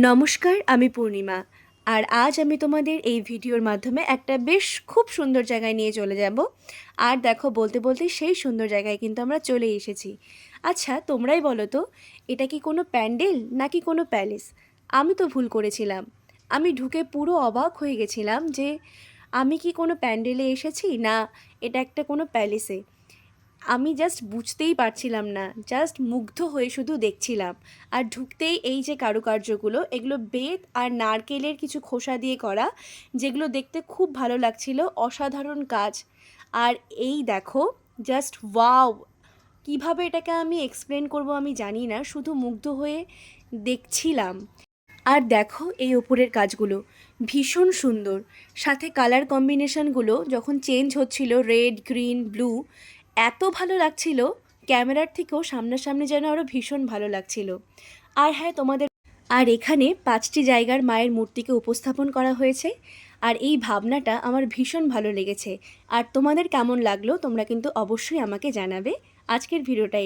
নমস্কার, আমি পূর্ণিমা। আর আজ আমি তোমাদের এই ভিডিওর মাধ্যমে একটা বেশ খুব সুন্দর জায়গায় নিয়ে চলে যাব। আর দেখো, বলতে বলতে সেই সুন্দর জায়গায় কিন্তু আমরা চলে এসেছি। আচ্ছা, তোমরাই বলো তো, এটা কি কোনো প্যান্ডেল নাকি কোনো প্যালেস? আমি তো ভুল করেছিলাম। আমি ঢুকে পুরো অবাক হয়ে গেছিলাম যে আমি কি কোনো প্যান্ডেলে এসেছি, না এটা একটা কোনো প্যালেসে। আমি জাস্ট বুঝতেই পারছিলাম না, জাস্ট মুগ্ধ হয়ে শুধু দেখছিলাম। আর ঢুকতেই এই যে কারুকার্যগুলো, এগুলো বেত আর নারকেলের কিছু খোসা দিয়ে করা, যেগুলো দেখতে খুব ভালো লাগছিল, অসাধারণ কাজ। আর এই দেখো, জাস্ট ওয়াও! কিভাবে এটাকে আমি এক্সপ্লেন করব আমি জানি না, শুধু মুগ্ধ হয়ে দেখছিলাম। আর দেখো এই ওপরের কাজগুলো ভীষণ সুন্দর, সাথে কালার কম্বিনেশনগুলো যখন চেঞ্জ হচ্ছিল, রেড, গ্রিন, ব্লু, এত ভালো লাগছিল। ক্যামেরার থেকেও সামনাসামনি যেন আরও ভীষণ ভালো লাগছিল। আর হ্যাঁ, আর এখানে 5টি জায়গার মায়ের মূর্তিকে উপস্থাপন করা হয়েছে। আর এই ভাবনাটা আমার ভীষণ ভালো লেগেছে। আর তোমাদের কেমন লাগলো তোমরা কিন্তু অবশ্যই আমাকে জানাবে। আজকের ভিডিওটা